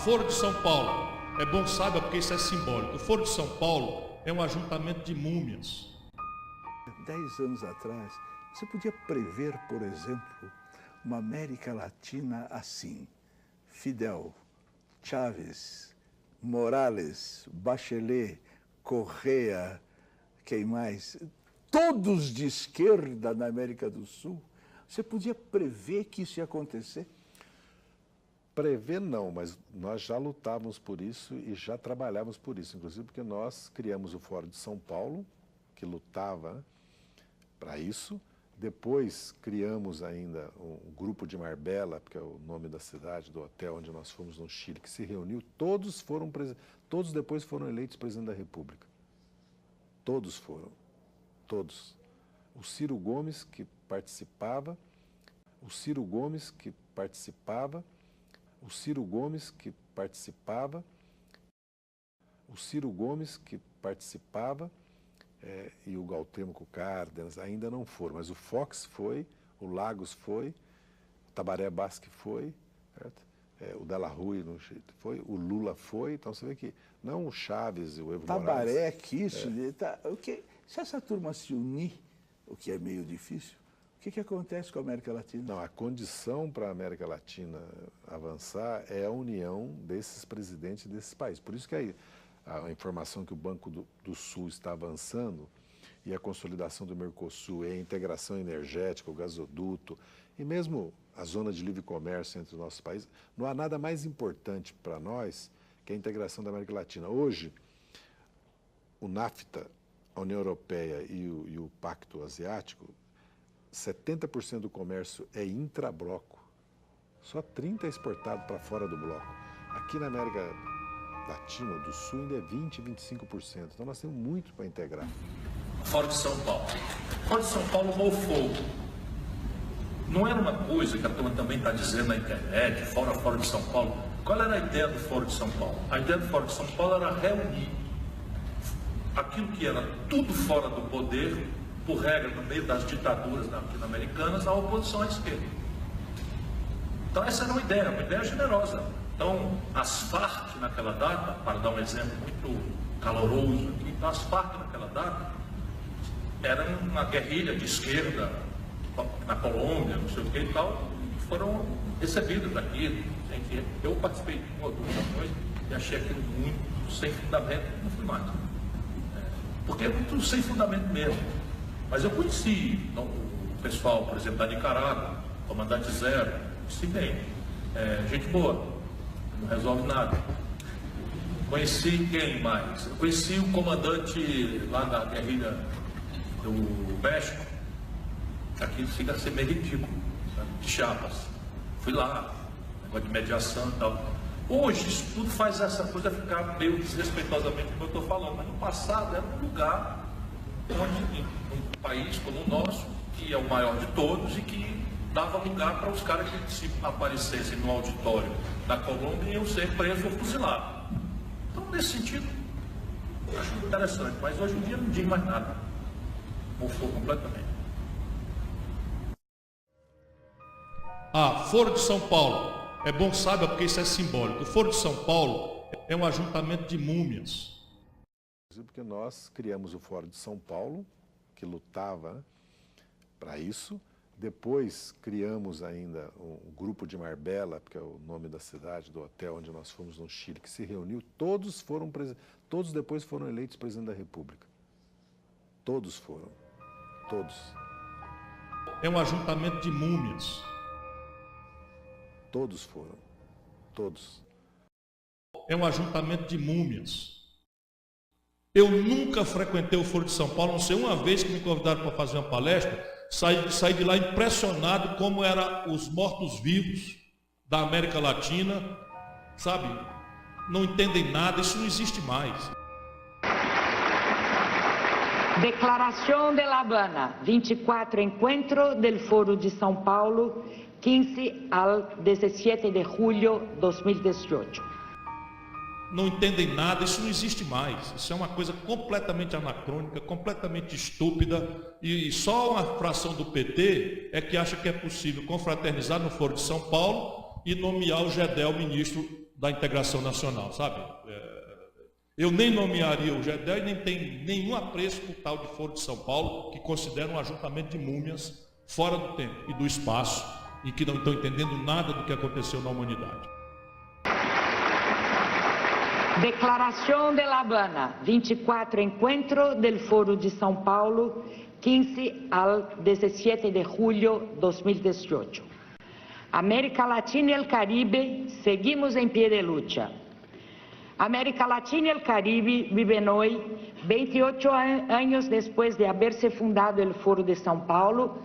Foro de São Paulo. É bom saiba porque isso é simbólico. O Foro de São Paulo é um ajuntamento de múmias. 10 anos atrás, você podia prever, por exemplo, uma América Latina assim: Fidel, Chávez, Morales, Bachelet, Correa, quem mais? Todos de esquerda na América do Sul. Você podia prever que isso ia acontecer? Prever não, mas nós já lutávamos por isso e já trabalhávamos por isso, inclusive porque nós criamos o Fórum de São Paulo, que lutava para isso. Depois criamos ainda um grupo de Marbella, que é o nome da cidade, do hotel onde nós fomos no Chile, que se reuniu. Todos depois foram eleitos presidente da República. Todos foram, todos. O Ciro Gomes que participava, o Ciro Gomes que participava, o Ciro Gomes que participava, o Ciro Gomes que participava, e o Galtemo Cárdenas ainda não foram, mas o Fox foi, o Lagos foi, o Tabaré Basque foi, certo? O Della Rui foi, o Lula foi, então você vê que não o Chaves e o Evo Morales. Tabaré, Kirchner, se essa turma se unir, o que é meio difícil, o que acontece com a América Latina? Não, a condição para a América Latina avançar é a união desses presidentes desses países. Por isso que a informação que o Banco do Sul está avançando e a consolidação do Mercosul, e a integração energética, o gasoduto, e mesmo a zona de livre comércio entre os nossos países, não há nada mais importante para nós que a integração da América Latina. Hoje, o NAFTA, a União Europeia e o Pacto Asiático, 70% do comércio é intrabloco. Só 30% é exportado para fora do bloco. Aqui na América Latina, do Sul, ainda é 20%, 25%. Então nós temos muito para integrar. Fora de São Paulo. Fora de São Paulo mofou. Não era uma coisa que a turma também está dizendo na internet, fora de São Paulo. Qual era a ideia do Foro de São Paulo? A ideia do Foro de São Paulo era reunir aquilo que era tudo fora do poder, por regra, no meio das ditaduras latino-americanas, a oposição à esquerda. Então essa era uma ideia generosa. Então as Farc naquela data, para dar um exemplo muito caloroso aqui, então as Farc naquela data eram uma guerrilha de esquerda na Colômbia, não sei o que e tal, foram recebidos aqui. Eu participei de uma ou duas reuniões e achei aquilo muito sem fundamento, não fui mais. Porque é muito sem fundamento mesmo. Mas eu conheci o pessoal, por exemplo, da Nicarágua, comandante Zero, conheci bem. Gente boa, não resolve nada. Conheci quem mais? Eu conheci o comandante lá da guerrilha do México, aqui fica a ser meio ridículo, né? De Chiapas. Fui lá, negócio de mediação e tal. Hoje, isso tudo faz essa coisa ficar meio desrespeitosamente como eu estou falando, mas no passado era um lugar onde, um país como o nosso, que é o maior de todos e que dava lugar para os caras que se aparecessem no auditório da Colômbia iam ser presos ou fuzilados. Então, nesse sentido, eu acho interessante, mas hoje em dia não diz mais nada. Mofou completamente. Foro de São Paulo. É bom saiba porque isso é simbólico. O Foro de São Paulo é um ajuntamento de múmias. Porque nós criamos o Fórum de São Paulo, que lutava para isso. Depois criamos ainda um grupo de Marbella, que é o nome da cidade, do hotel onde nós fomos no Chile, que se reuniu. Todos depois foram eleitos presidente da República. Todos foram. Todos. É um ajuntamento de múmias. Todos foram. Todos. É um ajuntamento de múmias. Eu nunca frequentei o Foro de São Paulo, não sei, uma vez que me convidaram para fazer uma palestra, saí de lá impressionado como eram os mortos-vivos da América Latina, sabe? Não entendem nada, isso não existe mais. Declaração de La Habana, 24 Encuentro del Foro de São Paulo, 15 al 17 de julho de 2018. Não entendem nada, isso não existe mais. Isso é uma coisa completamente anacrônica, completamente estúpida, e só uma fração do PT é que acha que é possível confraternizar no Foro de São Paulo e nomear o Gedel ministro da integração nacional, sabe? Eu nem nomearia o Gedel e nem tenho nenhum apreço por tal de Foro de São Paulo, que considera um ajuntamento de múmias fora do tempo e do espaço e que não estão entendendo nada do que aconteceu na humanidade. Declaración de La Habana, 24 Encuentro del Foro de São Paulo, 15 al 17 de julio de 2018. América Latina y el Caribe, seguimos en pie de lucha. América Latina y el Caribe viven hoy, 28 años después de haberse fundado el Foro de São Paulo,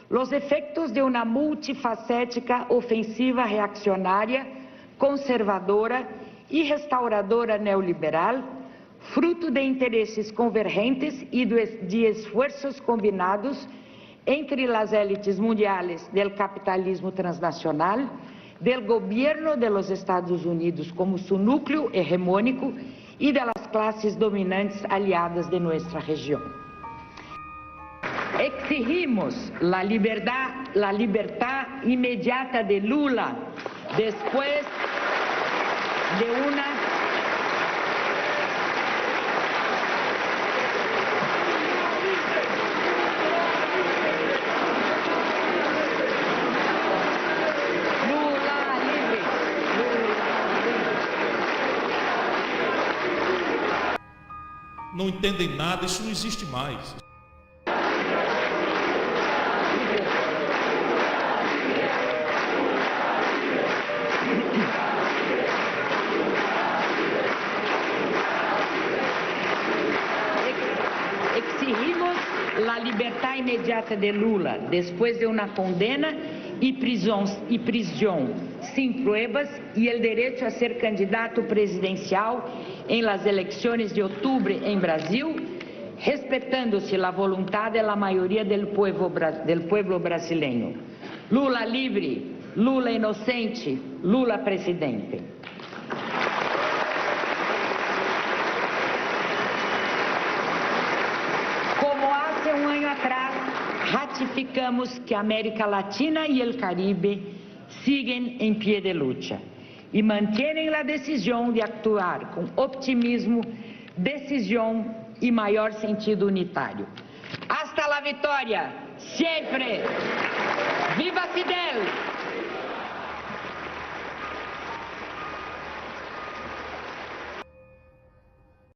los efectos de una multifacética ofensiva reaccionaria, conservadora y restauradora neoliberal, fruto de intereses convergentes y de esfuerzos combinados entre las élites mundiales del capitalismo transnacional, del gobierno de los Estados Unidos como su núcleo hegemónico y de las clases dominantes aliadas de nuestra región. Exigimos la libertad inmediata de Lula después de una Não entendem nada, isso não existe mais. Exigimos la libertad inmediata de Lula después de una condena y prisión sin pruebas y el derecho a ser candidato presidencial en las elecciones de octubre en Brasil, respetándose la voluntad de la mayoría del pueblo brasileño. Lula libre, Lula inocente, Lula presidente. Como hace un año atrás, ratificamos que América Latina y el Caribe siguen en pie de lucha y mantienen la decisión de actuar con optimismo, decisión y mayor sentido unitario. Hasta la victoria, siempre. Viva Fidel!